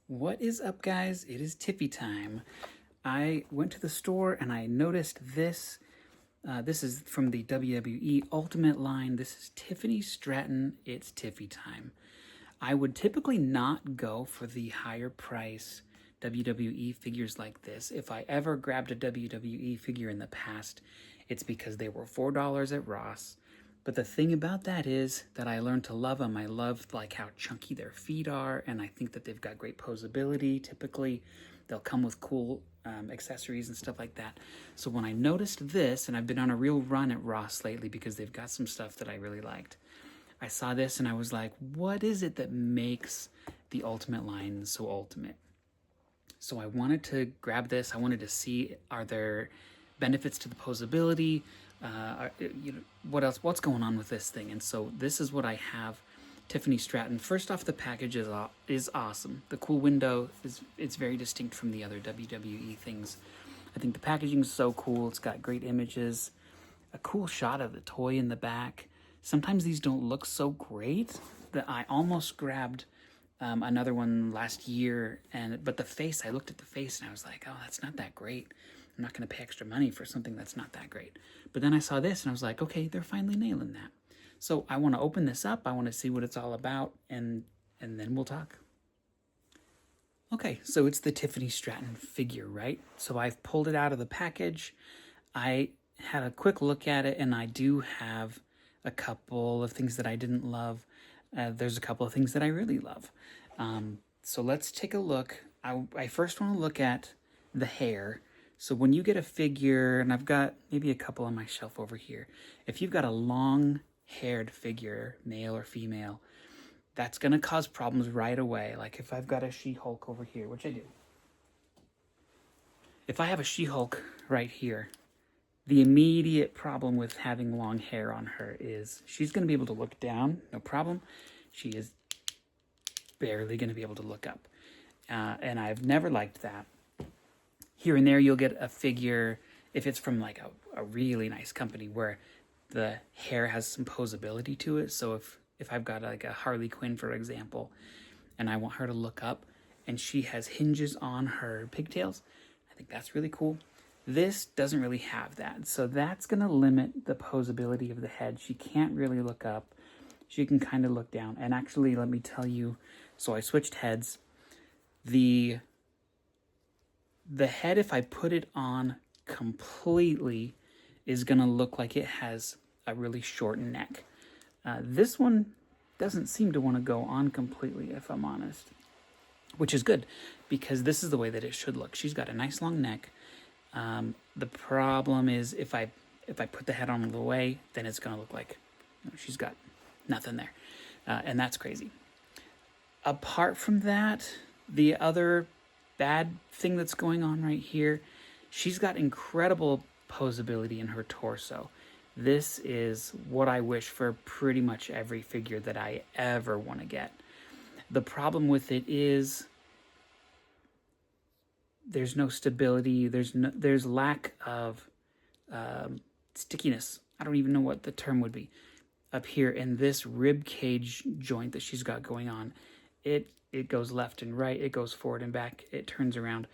What is up, guys? It is Tiffy time. I went to the store and I noticed this. This is from the WWE Ultimate line. This is Tiffany Stratton. It's Tiffy time. I would typically not go for the higher price WWE figures like this. If I ever grabbed a WWE figure in the past, it's because they were $4 at Ross. But the thing about that is that I learned to love them. I love like how chunky their feet are, and I think that they've got great posability. Typically, they'll come with cool accessories and stuff like that. So when I noticed this, and I've been on a real run at Ross lately because they've got some stuff that I really liked, I saw this and I was like, what is it that makes the Ultimate line so ultimate? So I wanted to grab this. I wanted to see, are there benefits to the posability? What else? What's going on with this thing? And so this is what I have. Tiffany Stratton. First off, the package is awesome. The cool window it's very distinct from the other WWE things. I think the packaging is so cool. It's got great images, a cool shot of the toy in the back. Sometimes these don't look so great that I almost grabbed another one last year, but the face, I looked at the face and I was like, oh, that's not that great. I'm not going to pay extra money for something that's not that great. But then I saw this and I was like, okay, they're finally nailing that. So I want to open this up. I want to see what it's all about, and then we'll talk. Okay, so it's the Tiffany Stratton figure, right? So I've pulled it out of the package. I had a quick look at it, and I do have a couple of things that I didn't love. There's a couple of things that I really love. So let's take a look. I first want to look at the hair. So when you get a figure, and I've got maybe a couple on my shelf over here, if you've got a long-haired figure, male or female, that's going to cause problems right away. Like if I've got a She-Hulk over here, which I do. If I have a She-Hulk right here, the immediate problem with having long hair on her is she's going to be able to look down, no problem. She is barely going to be able to look up. And I've never liked that. Here and there, you'll get a figure, if it's from like a really nice company, where the hair has some posability to it. So if I've got like a Harley Quinn, for example, and I want her to look up, and she has hinges on her pigtails, I think that's really cool. This doesn't really have that. So that's going to limit the posability of the head. She can't really look up. She can kind of look down. And actually, let me tell you, so I switched heads. The head, if I put it on completely, is going to look like it has a really short neck. This one doesn't seem to want to go on completely, if I'm honest, which is good because this is the way that it should look. She's got a nice long neck. The problem is if I put the head on the way, then it's going to look like she's got nothing there. And that's crazy. Apart from that, the other bad thing that's going on right here, she's got incredible posability in her torso. This is what I wish for pretty much every figure that I ever want to get. The problem with it is there's no stability. There's lack of stickiness. I don't even know what the term would be. Up here in this rib cage joint that she's got going on, it goes left and right. It goes forward and back. It turns around.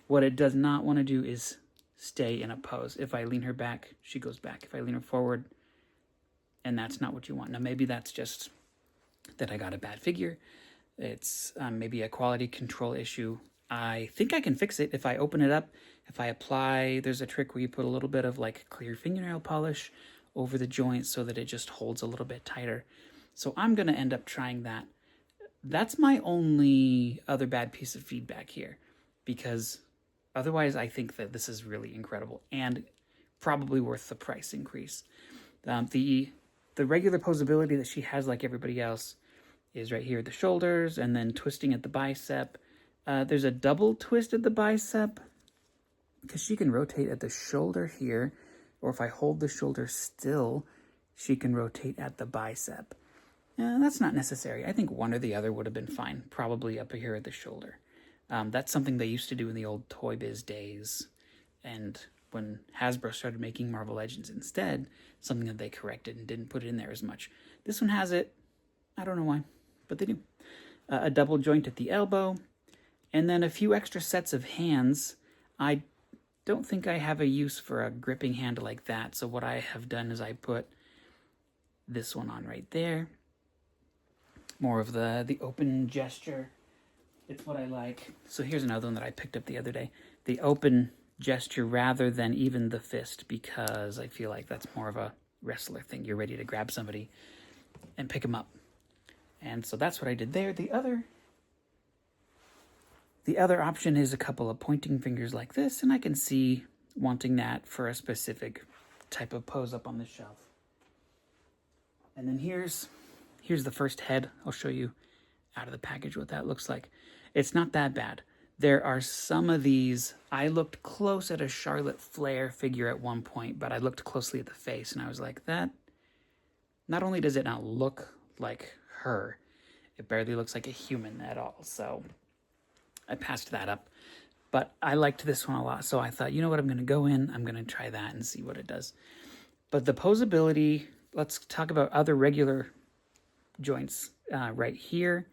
What it does not want to do is stay in a pose. If I lean her back, she goes back. If I lean her forward, and that's not what you want. Now, maybe that's just that I got a bad figure. It's maybe a quality control issue. I think I can fix it if I open it up. If I apply, there's a trick where you put a little bit of like clear fingernail polish over the joint so that it just holds a little bit tighter. So I'm going to end up trying that. That's my only other bad piece of feedback here, because otherwise I think that this is really incredible and probably worth the price increase. The regular posability that she has, like everybody else, is right here at the shoulders and then twisting at the bicep. There's a double twist at the bicep because she can rotate at the shoulder here, or if I hold the shoulder still, she can rotate at the bicep. That's not necessary. I think one or the other would have been fine, probably up here at the shoulder. That's something they used to do in the old Toy Biz days, and when Hasbro started making Marvel Legends instead, something that they corrected and didn't put it in there as much. This one has it. I don't know why, but they do. A double joint at the elbow, And then a few extra sets of hands. I don't think I have a use for a gripping hand like that. So what I have done is I put this one on right there. More of the open gesture. It's what I like. So here's another one that I picked up the other day. The open gesture rather than even the fist, because I feel like that's more of a wrestler thing. You're ready to grab somebody and pick them up. And so that's what I did there. The other option is a couple of pointing fingers like this, and I can see wanting that for a specific type of pose up on the shelf. And then here's the first head. I'll show you out of the package what that looks like. It's not that bad. There are some of these. I looked close at a Charlotte Flair figure at one point, but I looked closely at the face, and I was like, that, not only does it not look like her, it barely looks like a human at all. So I passed that up. But I liked this one a lot, so I thought, you know what, I'm going to go in, I'm going to try that and see what it does. But the posability, let's talk about other regular joints. Right here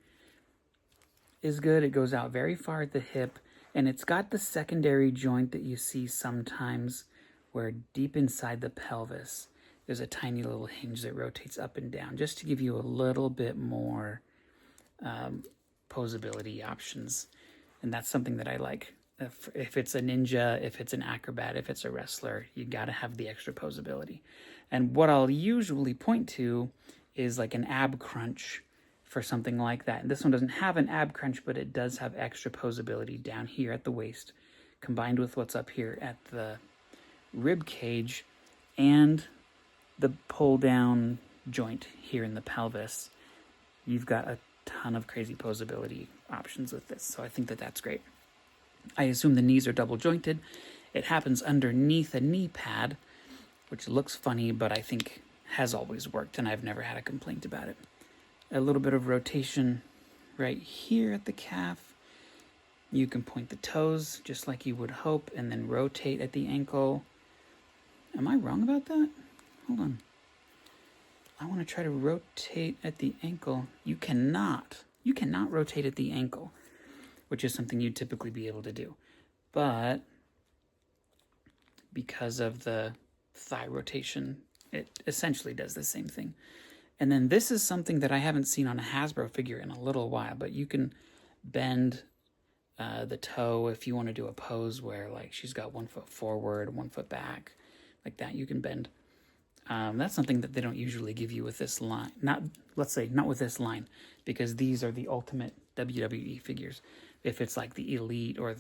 is good. It goes out very far at the hip, and it's got the secondary joint that you see sometimes where deep inside the pelvis there's a tiny little hinge that rotates up and down just to give you a little bit more posability options. And that's something that I like. If it's a ninja, if it's an acrobat, if it's a wrestler, you got to have the extra posability. And what I'll usually point to is like an ab crunch for something like that. And this one doesn't have an ab crunch, but it does have extra posability down here at the waist, combined with what's up here at the rib cage and the pull down joint here in the pelvis. You've got a ton of crazy posability options with this. So I think that that's great. I assume the knees are double jointed. It happens underneath a knee pad, which looks funny, but I think has always worked, and I've never had a complaint about it. A little bit of rotation right here at the calf. You can point the toes just like you would hope, and then rotate at the ankle. Am I wrong about that? Hold on. I want to try to rotate at the ankle. You cannot rotate at the ankle, which is something you'd typically be able to do. But because of the thigh rotation, it essentially does the same thing. And then this is something that I haven't seen on a Hasbro figure in a little while, but you can bend the toe if you want to do a pose where like she's got 1 foot forward, 1 foot back, like that. You can bend. That's something that they don't usually give you with this line. Not with this line, because these are the Ultimate WWE figures. If it's like the Elite or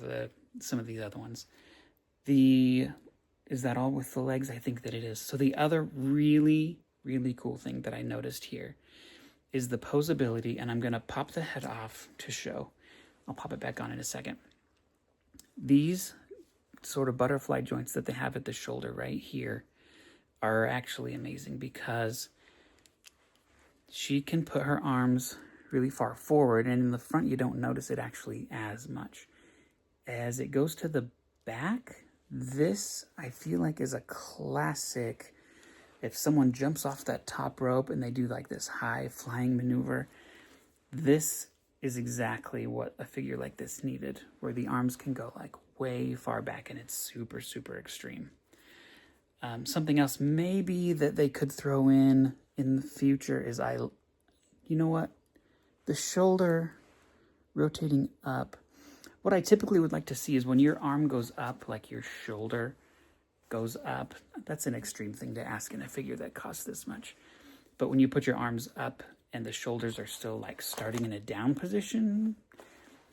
some of these other ones. Is that all with the legs? I think that it is. So the other really, really cool thing that I noticed here is the posability, and I'm going to pop the head off to show. I'll pop it back on in a second. These sort of butterfly joints that they have at the shoulder right here are actually amazing, because she can put her arms really far forward, and in the front you don't notice it actually as much. As it goes to the back, this I feel like is a classic. If someone jumps off that top rope and they do like this high flying maneuver, this is exactly what a figure like this needed, where the arms can go like way far back, and it's super, super extreme. Something else maybe that they could throw in the future is you know what? The shoulder rotating up. What I typically would like to see is when your arm goes up, like your shoulder goes up. That's an extreme thing to ask in a figure that costs this much. But when you put your arms up and the shoulders are still like starting in a down position, I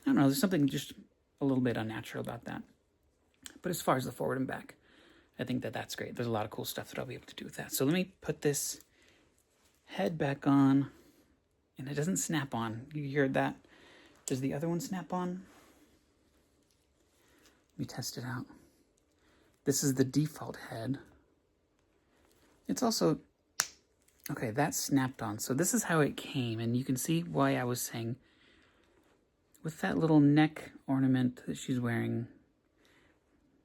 don't know, there's something just a little bit unnatural about that. But as far as the forward and back, I think that that's great. There's a lot of cool stuff that I'll be able to do with that. So let me put this head back on, and it doesn't snap on. You heard that? Does the other one snap on? Let me test it out. This is the default head. It's also, okay, that snapped on. So this is how it came, and you can see why I was saying with that little neck ornament that she's wearing,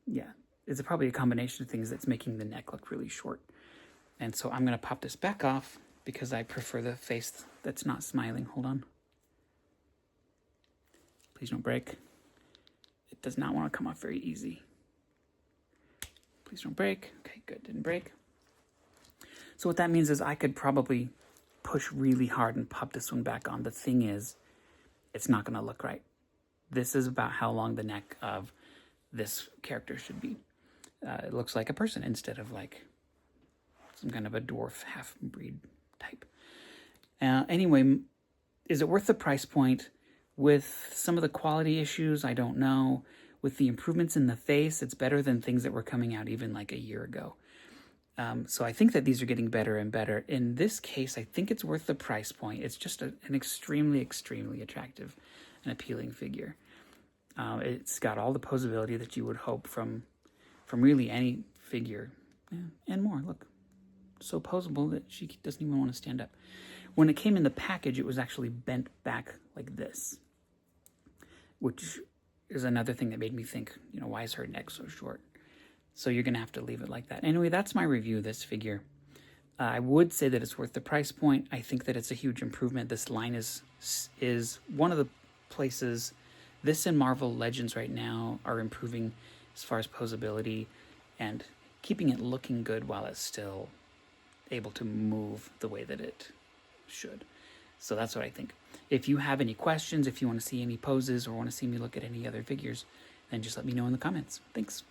yeah, it's probably a combination of things that's making the neck look really short. And so I'm going to pop this back off because I prefer the face that's not smiling. Hold on. Please don't break. It does not want to come off very easy. Please don't break. Okay, good, didn't break. So what that means is I could probably push really hard and pop this one back on. The thing is, it's not going to look right. This is about how long the neck of this character should be. It looks like a person instead of like some kind of a dwarf half-breed type. Anyway, is it worth the price point? With some of the quality issues, I don't know. With the improvements in the face, it's better than things that were coming out even like a year ago. So I think that these are getting better and better. In this case, I think it's worth the price point. It's just an extremely, extremely attractive and appealing figure. It's got all the posability that you would hope from really any figure, and more. Look, so posable that she doesn't even want to stand up. When it came in the package, it was actually bent back like this, which is another thing that made me think, why is her neck so short? So you're going to have to leave it like that. Anyway, that's my review of this figure. I would say that it's worth the price point. I think that it's a huge improvement. This line is one of the places. This and Marvel Legends right now are improving as far as posability and keeping it looking good while it's still able to move the way that it should. So that's what I think. If you have any questions, if you want to see any poses or want to see me look at any other figures, then just let me know in the comments. Thanks.